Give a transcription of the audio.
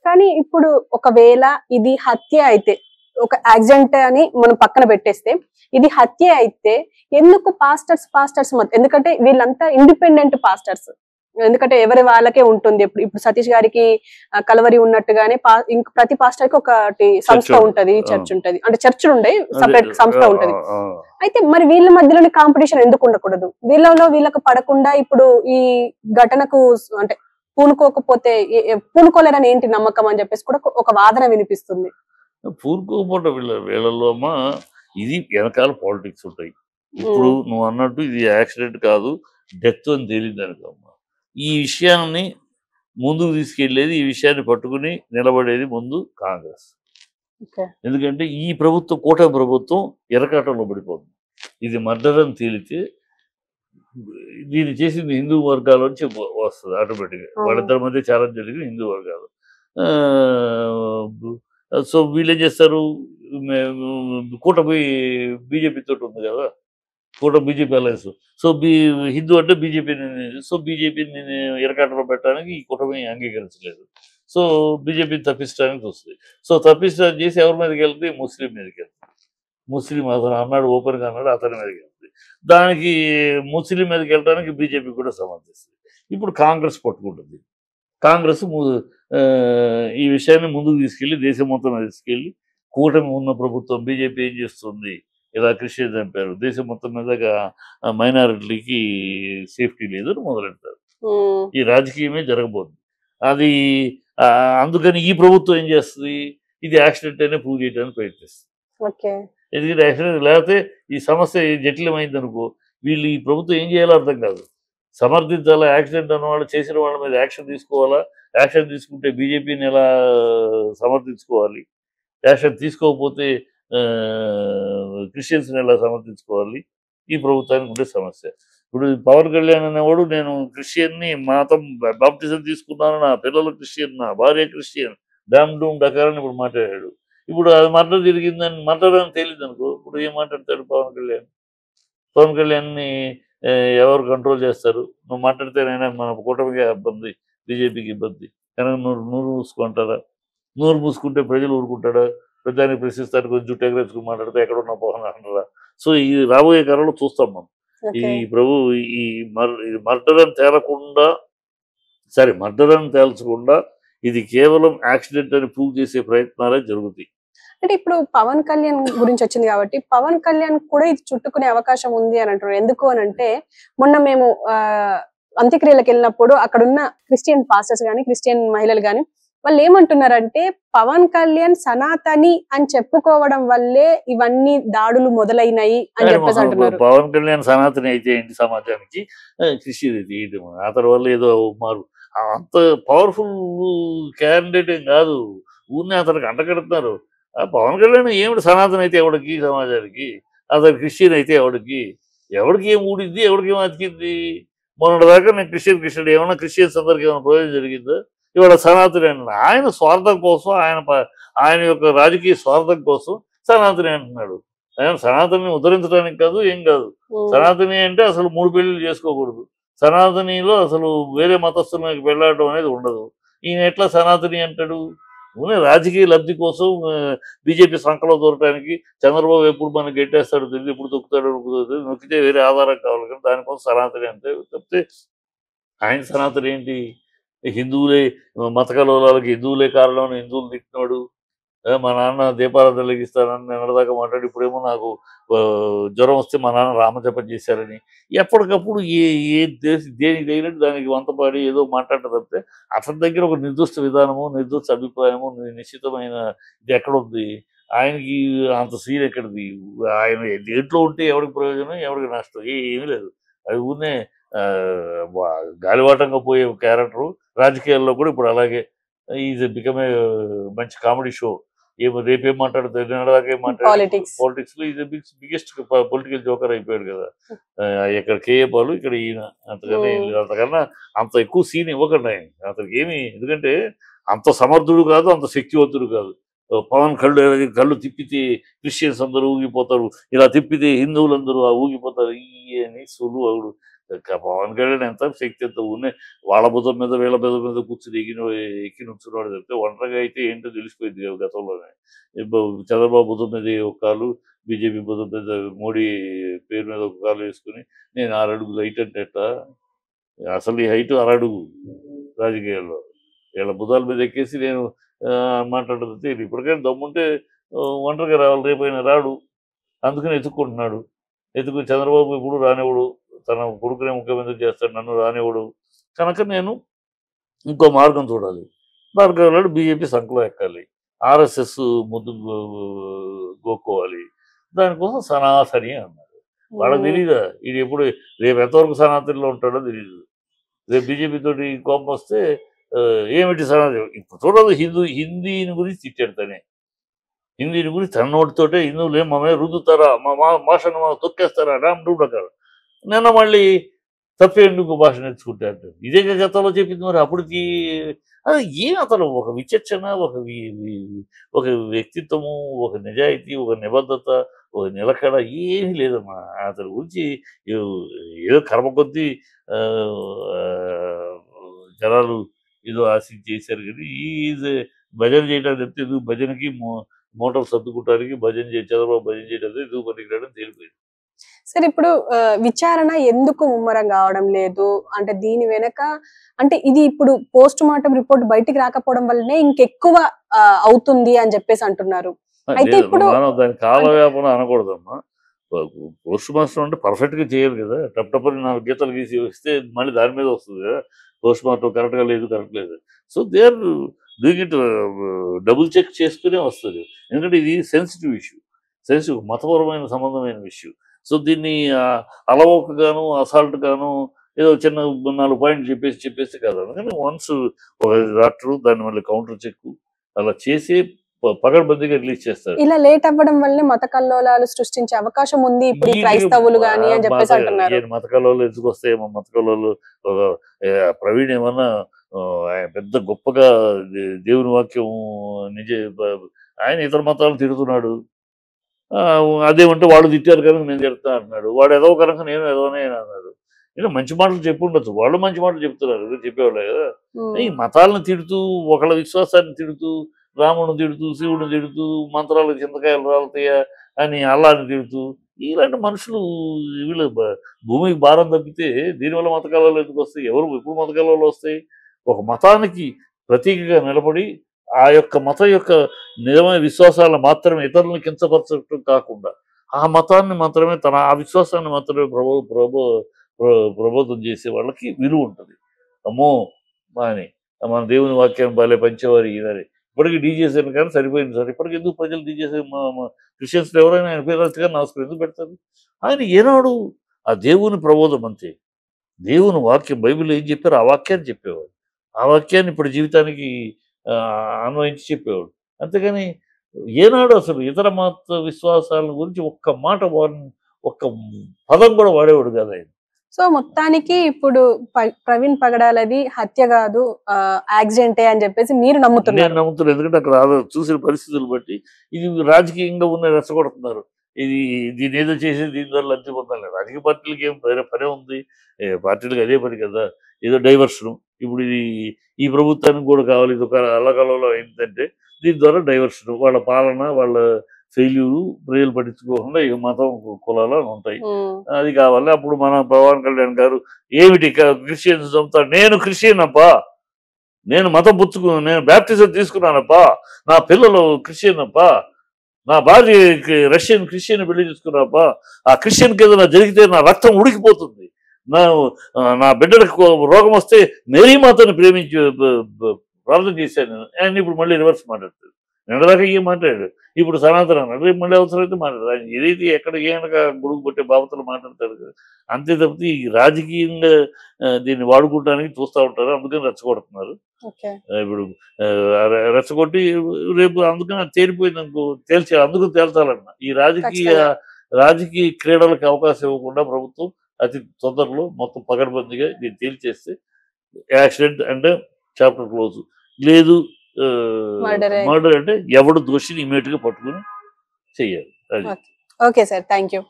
కానీ ఇప్పుడు ఒకవేళ ఇది హత్య అయితే, ఒక యాక్సిడెంట్ అని మనం పక్కన పెట్టేస్తే, ఇది హత్య అయితే ఎందుకు పాస్టర్స్ ఎందుకంటే వీళ్ళంతా ఇండిపెండెంట్ పాస్టర్స్. ఎందుకంటే ఎవరి వాళ్ళకే ఉంటుంది. ఇప్పుడు సతీష్ గారికి కలవరి ఉన్నట్టుగానే ఇంక ప్రతి పాస్టర్ కి ఒకటి సంస్థ ఉంటది, చర్చ్ ఉంటది. అంటే చర్చ్ ఉండే సపరేట్ సంస్థ ఉంటది. అయితే మరి వీళ్ళ మధ్యలోనే కాంపిటీషన్ ఎందుకు ఉండకూడదు? వీళ్ళకు పడకుండా ఇప్పుడు ఈ ఘటనకు అంటే పూనుకోలేరని ఏంటి నమ్మకం అని చెప్పేసి కూడా ఒక వాదన వినిపిస్తుంది. పూనుకోకపోవటం వీళ్ళలో అమ్మా, ఇది వెనకాల పాలిటిక్స్ ఉంటాయి. ఇప్పుడు నువ్వు అన్నట్టు ఇది యాక్సిడెంట్ కాదు, డెత్ అని తేలింది అనుకోమ్మా. ఈ విషయాన్ని ముందుకు తీసుకెళ్లేది, ఈ విషయాన్ని పట్టుకుని నిలబడేది ముందు కాంగ్రెస్. ఎందుకంటే ఈ ప్రభుత్వం, కూటమి ప్రభుత్వం ఎరకాటంలో పడిపోతుంది. ఇది మర్డర్ అని తేలితే దీన్ని చేసింది హిందూ వర్గాల నుంచి వస్తుంది ఆటోమేటిక్గా. వాళ్ళిద్దరి మధ్య చాలా జరిగింది హిందూ వర్గాలు. సో వీళ్ళు ఏం చేస్తారు, కూటమి బీజేపీ తోటి ఉంది కదా, కూటమి బీజేపీ అలయన్స్. సో హిందూ అంటే బీజేపీని, సో బీజేపీని ఎరకాటలో పెట్టడానికి ఈ కూటమి అంగీకరించలేదు. సో బీజేపీని తప్పించడానికి వస్తుంది. సో తప్పించడానికి చేసి ఎవరి మీదకి వెళ్తే ముస్లిం మీదకి వెళ్తుంది. ముస్లిం అతను అన్నాడు, ఓపెన్గా అన్నాడు, అతని మీదకి వెళ్తుంది. దానికి ముస్లిం మీదకి వెళ్ళడానికి బీజేపీ కూడా సమర్థిస్తుంది. ఇప్పుడు కాంగ్రెస్ పట్టుకుంటుంది. కాంగ్రెస్ ఈ విషయాన్ని ముందుకు తీసుకెళ్ళి, దేశం మొత్తం తీసుకెళ్ళి, కూటమి ఉన్న ప్రభుత్వం బీజేపీ ఏం చేస్తుంది, ఇలా క్రిస్టియన్ చంపారు, దేశం మొత్తం మీద మైనారిటీకి సేఫ్టీ లేదు అని మొదలెడతారు. ఈ రాజకీయమే జరగబోతుంది. అది అందుకని ఈ ప్రభుత్వం ఏం చేస్తుంది, ఇది యాక్సిడెంట్ అనే ప్రూవ్ చేయడానికి ప్రయత్నిస్తుంది. ఎందుకంటే యాక్సిడెంట్ లేకపోతే ఈ సమస్య జటిలమైంది అనుకో, వీళ్ళు ఈ ప్రభుత్వం ఏం చేయాలో అర్థం కాదు. సమర్థించాలా, యాక్సిడెంట్ అన్న వాళ్ళు చేసిన వాళ్ళ మీద యాక్షన్ తీసుకోవాలా, యాక్షన్ తీసుకుంటే బీజేపీని ఎలా సమర్థించుకోవాలి, యాక్షన్ తీసుకోకపోతే క్రిస్టియన్స్ని ఎలా సమర్థించుకోవాలి, ఈ ప్రభుత్వానికి ఉండే సమస్య. ఇప్పుడు పవన్ కళ్యాణ్ అనేవాడు, నేను క్రిస్టియన్ని, మతం బాప్టిజం తీసుకున్నాను, నా పిల్లలు క్రిస్టియన్, నా భార్య క్రిస్టియన్, డామ్ డూమ్ డకారని ఇప్పుడు మాట్లాడాడు. ఇప్పుడు అది మర్డర్ జరిగిందని, మర్డర్ అని తేలింది అనుకో, ఇప్పుడు ఏం మాట్లాడతాడు పవన్ కళ్యాణ్? పవన్ కళ్యాణ్ని ఎవరు కంట్రోల్ చేస్తారు? నువ్వు మాట్లాడితేనైనా మన కూటమికి ఇబ్బంది, బీజేపీకి ఇబ్బంది. కనుక నూరు మూసుకుంటారా? నూరు మూసుకుంటే ప్రజలు ఊరుకుంటాడా? ప్రజానికి ప్రశ్నిస్తారు, కొంచెం జుట్టు ఎగరేసుకుని మాట్లాడితే ఎక్కడున్నా పోహన అంటారా? సో ఈ రాబోయే కాలంలో చూస్తాం మనం. ఈ మర్డర్ అని తేలకుండా, సరే మర్డర్ అని తేల్చకుండా ఇది కేవలం యాక్సిడెంట్ అని ప్రూవ్ చేసే ప్రయత్నాలే జరుగుతాయి. అంటే ఇప్పుడు పవన్ కళ్యాణ్ గురించి వచ్చింది కాబట్టి, పవన్ కళ్యాణ్ కూడా ఇది చుట్టుకునే అవకాశం ఉంది అని అంటారు. ఎందుకు అని అంటే, మొన్న మేము అంత్యక్రియలకు వెళ్ళినప్పుడు అక్కడున్న క్రిస్టియన్ పాస్టర్స్ గాని, క్రిస్టియన్ మహిళలు గాని, వాళ్ళు ఏమంటున్నారంటే, పవన్ కళ్యాణ్ సనాతని అని చెప్పుకోవడం వల్లే ఇవన్నీ దాడులు మొదలైనాయి అని చెప్పేసి అంటున్నారు. పవన్ కళ్యాణ్ సనాతని అయితే ఏంటి సమాజానికి, క్రిస్టియన్ అయితే అతని వల్ల ఏదో మారు, అంత పవర్ఫుల్ క్యాండిడేట్ ఏం కాదు, ఊరిని అతనికి అంటగడుతున్నారు. పవన్ కళ్యాణ్ ఏమిటి సనాతన అయితే ఎవడికి సమాజానికి, అతను క్రిస్టియన్ అయితే ఎవడికి ఏం ఊడింది, ఎవరికి ఏం అతికింది? మొన్నటిదాకా నేను క్రిస్టియన్ ఏమన్నా క్రిస్టియన్స్ అందరికి ఏమైనా ప్రయోజనం జరిగిందా? ఇవాళ సనాతని అంటున్నాడు. ఆయన స్వార్థం కోసం, ఆయన యొక్క రాజకీయ స్వార్థం కోసం సనాతని అంటున్నాడు. ఆయన సనాతని ఉద్ధరించడానికి కాదు, ఏం కాదు. సనాతని అంటే అసలు 3 పెళ్లిళ్ళు చేసుకోకూడదు. సనాతనిలో అసలు వేరే మతస్థులకు వెళ్ళడం అనేది ఉండదు. ఈయన ఎట్లా సనాతని అంటాడు? రాజకీయ లబ్ధి కోసం బీజేపీ సంఖలో దొరకడానికి చంద్రబాబు ఎప్పుడు మనకి గెట్టేస్తాడో తెలియదు, ఎప్పుడు తొక్కుతాడో నొక్కితే వేరే ఆధారం కావాలి, కానీ దానికోసం సనాతని అంటే తప్పితే ఆయన సనాతని ఏంటి? హిందువులే మత కలవరాలకి హిందువులే కారణం, హిందువులు తిట్టినాడు, మా నాన్న దీపారాధన లెగిస్తానని నిన్నదాకా మాట్లాడి, ఇప్పుడేమో నాకు జ్వరం వస్తే మా నాన్న రామజపం చేశారని ఎప్పటికప్పుడు దేనికి తగినట్టు దానికి వంతపాడి ఏదో మాట్లాడటం తప్పితే అతని దగ్గర ఒక నిర్దిష్ట విధానము, నిర్దిష్ట అభిప్రాయము, నిశ్చితమైన ఇది ఎక్కడుంది? ఆయనకి అంత సీన్ ఎక్కడిది? ఆయన దేంట్లో ఉంటే ఎవరికి ప్రయోజనం, ఎవరికి నష్టం? ఏమీ లేదు. అది ఊరినే గాలివాటంగా పోయే క్యారెక్టరు. రాజకీయాల్లో కూడా ఇప్పుడు అలాగే ఈజ్ బికమ్ ఏ మంచి కామెడీ షో. రేపేం మాట్లాడుతుంది, నిన్నదాకా ఏం మాట్లాడుతుంది, పాలిటిక్స్ లో ఈజ్ బిగ్గెస్ట్ పొలిటికల్ జోకర్ అయిపోయాడు కదా. ఇక్కడ కేఏ పాలు, ఇక్కడ ఈయన. అంతకన్నా అంత ఎక్కువ సీన్ ఇవ్వకండి ఆయన అతనికి ఏమి. ఎందుకంటే అంత సమర్థుడు కాదు, అంత శక్తివంతుడు కాదు. పవన్ కళ్ళు తిప్పితే క్రిస్టియన్స్ అందరూ ఊగిపోతారు, ఇలా తిప్పితే హిందువులందరూ ఊగిపోతారు. ఈయని సులువు అవుడు పవన్ కళ్యాణ్ ఎంత శక్తి ఎంత ఉన్నాయి వాళ్ళ భుజం మీద వీళ్ళ భుజం మీద కూర్చుని ఎక్కి నుంచున్నాడు చెప్తే ఒంటరిగా అయితే ఏంటో తెలిసిపోయింది గతంలోనే. చంద్రబాబు భుజం మీద ఒక కాలు, బీజేపీ భుజం మీద మోడీ పేరు మీద ఒక కాలు వేసుకుని నేను 6 అడుగులు హైట్ అంటే ఎట్టా? అసలు ఈ హైట్ 6 అడుగు రాజకీయాల్లో. వీళ్ళ భుజాల మీద ఎక్కేసి నేను మాట్లాడుతుంది. ఇప్పటికైనా దమ్ముంటే ఒంటరిగా రావాలి, రేపైనా రాడు. అందుకని ఎత్తుక్కుంటున్నాడు. ఎత్తుకుని చంద్రబాబు ఇప్పుడు రానివ్వడు, తన కొడుకునే ముఖ్యమంత్రి చేస్తాడు, నన్ను రానివ్వడు. కనుక నేను ఇంకో మార్గం చూడాలి. మార్గంలో బీజేపీ సంఖలో ఎక్కాలి, ఆర్ఎస్ఎస్ ముద్దు గోక్కోవాలి. దానికోసం సనాతని అన్నారు. వాళ్ళకి తెలీదా ఇది ఎప్పుడు రేపు ఎంతవరకు సనాతనిలో ఉంటాడో తెలియదు. రేపు బీజేపీ తోటి కోపం వస్తే ఏమిటి సనాతని ఇప్పుడు చూడదు. హిందీని గురించి తిట్టాడు తనే. హిందీని గురించి తన నోటితోటే హిందువులు ఏం మా మీద రుద్దుతారా, మా భాషను తొక్కేస్తారా రామ్ డూడకారు. నిన్న మళ్ళీ తప్పేందుకు భాష నేర్చుకుంటే అంటారు. ఇదే గతంలో చెప్పింది. మరి అప్పటికి ఏం అతను ఒక విచక్షణ, ఒక వ్యక్తిత్వము, ఒక నిజాయితీ, ఒక నిబద్ధత, ఒక నిలకడ ఏమీ లేదమ్మా అతని గురించి. ఏదో కర్మ కొద్దీ జనాలు ఏదో ఆశించి చేశారు. కానీ ఈజ్ భజన చేయడానికి చెప్తే ఎందుకు భజనకి మోటార్ సర్దుకుంటానికి చంద్రబాబు భజన చేయడం ఎందుకు పనికిరాడని తేలిపోయింది. సరే, ఇప్పుడు విచారణ ఎందుకు ముమ్మరం కావడం లేదు అంటే దీని వెనక అంటే ఇది ఇప్పుడు పోస్ట్ మార్టం రిపోర్ట్ బయటికి రాకపోవడం వల్లనే ఇంకెక్కువ అవుతుంది అని చెప్పేసి అంటున్నారు. అయితే ఇప్పుడు దాని కాలవ్యాపన అనకూడదమ్మా. పోస్ట్ మాస్టర్ అంటే పర్ఫెక్ట్ గా చేయాలి కదా. టప్పని 4 గీతలు గీసి వస్తే మళ్ళీ దాని మీద వస్తుంది కదా. పోస్ట్ మార్టం కరెక్ట్ గా లేదు, కరెక్ట్ లేదు. So they are doing it double check చేసుకునే వస్తుంది. ఎందుకంటే ఇది సెన్సిటివ్ ఇష్యూ, మతపరమైన సంబంధమైన ఇష్యూ. సో దీన్ని అలవోకగాను అసాల్ట్ గాను ఏదో చిన్న 4 పాయింట్లు చెప్పేసి కాదు. అందుకని వన్స్ ఒక డాక్టర్ దాన్ని మళ్ళీ కౌంటర్ చెక్ అలా చేసి పగడ్బందీగా రిలీజ్ చేస్తారు. ఇలా లేట్ అవ్వడం వల్లనే మత కల్లోలాలు సృష్టించే అవకాశం ఉంది ఇప్పుడు క్రైస్తవులు గాని అని చెప్పేసి అంటున్నారు. మత కల్లోలు ఎందుకు వస్తాయి? మత కల్లోలు ప్రవీణ్ ఏమన్నా పెద్ద గొప్పగా దేవుని వాక్యం ఆయన ఇతర మతాలను తిడుతున్నాడు. అదేమంటే వాళ్ళు తిట్టారు కనుక నేను తిడతా అంటున్నాడు. వాడు ఏదో కనుక నేను ఏదోనే అన్నాడు. ఇలా మంచి మాటలు చెప్పి ఉండొచ్చు, వాళ్ళు మంచి మాటలు చెప్తున్నారు చెప్పేవాళ్ళే కదా. ఈ మతాలను తిడుతూ, ఒకళ్ళ విశ్వాసాన్ని తిడుతూ, రాముడిని తిడుతూ, శివుడిని తిడుతూ, మంత్రాలకు చింతకాయలు రాలుతాయా అని అల్లాని తిడుతూ, ఇలాంటి మనుషులు వీళ్ళు భూమికి భారం తప్పితే దీనివల్ల మతకాలలో ఎందుకు వస్తాయి? ఎప్పుడు మతకాలలో వస్తాయి? ఒక మతానికి ప్రతీకగా నిలబడి ఆ యొక్క మతం యొక్క నిజమైన విశ్వాసాలను మాత్రమే ఇతరులను కించపరచడం కాకుండా ఆ మతాన్ని మాత్రమే ఆ విశ్వాసాన్ని మాత్రమే ప్రబోధం చేసే వాళ్ళకి విలువ ఉంటుంది. అమ్మో అని మన దేవుని వాక్యాన్ని బాలే పంచేవారు ఈయనని. ఇప్పటికీ డీజేసీని కానీ సరిపోయింది సార్. ఇప్పటికి ఎందుకు ప్రజలు డీజేసీ క్రిస్టియన్స్ ఎవరైనా ఆయన పేరు నమస్కారం ఎందుకు పెడతారు? ఆయన ఏనాడు ఆ దేవుని ప్రబోధం అంతే. దేవుని వాక్యం బైబిల్ ఏం చెప్పారో ఆ వాక్యాన్ని చెప్పేవాడు. ఆ వాక్యాన్ని ఇప్పుడు జీవితానికి అన్వయించి చెప్పేవాడు. అంతేగాని ఏనాడు అసలు ఇతర మత విశ్వాసాల గురించి ఒక్క మాట ఒక్క పదం కూడా వాడేవాడు కాదు ఆయన. సో మొత్తానికి ఇప్పుడు ప్రవీణ్ పగడాలది హత్య కాదు, యాక్సిడెంటే అని చెప్పేసి మీరు నమ్ముతున్నారు? నేను నమ్ముతున్నాను. ఎందుకంటే అక్కడ చూసిన పరిస్థితులు బట్టి ఇది రాజకీయంగా ఉన్న రెచ్చగొడుతున్నారు. దీన్ని ఏదో చేసేది దీని ద్వారా లబ్ధి పొందాలి. రాజకీయ పార్టీలకి ఏం వేరే పనే ఉంది? పార్టీలకు అదే పని కదా, ఏదో డైవర్షన్. ఇప్పుడు ఈ ప్రభుత్వానికి కూడా కావాలి. ఇది ఒక అల్లకల్లో ఏంటంటే దీని ద్వారా డైవర్షన్, వాళ్ళ పాలన, వాళ్ళ ఫెయిల్యూరు ప్రజలు పట్టించుకోకుండా ఇక మతం కులాలు ఉంటాయి, అది కావాలి. అప్పుడు మన పవన్ కళ్యాణ్ గారు ఏమిటి క్రిస్టియన్స్ చంపుతాడు? నేను క్రిస్టియన్ అప్పా, నేను మతం పుచ్చుకున్నాను, నేను బ్యాప్టిజం తీసుకున్నానప్పా, నా పిల్లలు క్రిస్టియన్ అప్పా, నా భార్య క్రిస్టియన్ పెళ్లి చేసుకున్నాపా, ఆ క్రిస్టియన్కి ఏదైనా జరిగితే నా రక్తం ఉడికిపోతుంది, నా బిడ్డలకు రోగం వస్తే మేరీ మాతను ప్రేమించి ప్రార్థన చేశాను ఆయన. ఇప్పుడు మళ్ళీ రివర్స్ మాట్లాడతాడు. నిన్నదాకా ఏం మాట్లాడాడు, ఇప్పుడు సనాతన రేపు మళ్ళీ అవసరమైతే మాట్లాడతాడు. ఆయన ఏదైతే ఎక్కడ ఏమనగా గొడుగు పట్టే బాబతులు మాట్లాడతాడు కదా. అంతే తప్పితే ఈ రాజకీయంగా దీన్ని వాడుకోవడానికి చూస్తూ ఉంటారు. అందుకని రెచ్చగొడుతున్నారు. ఇప్పుడు రెచ్చగొట్టి రేపు అందుకని తేలిపోయింది అనుకో, అందుకు తేల్చాలన్న ఈ రాజకీయ క్రీడలకు అవకాశం ఇవ్వకుండా ప్రభుత్వం అతి తొందరలో మొత్తం పకడ్బందీగా దీన్ని తేల్చేస్తే యాక్సిడెంట్ అంటే చాప్టర్ క్లోజ్. లేదు మర్డర్ అంటే ఎవడు దోషిని ఇమీడియట్ గా పట్టుకుని చెయ్యాలి. Okay sir, thank you.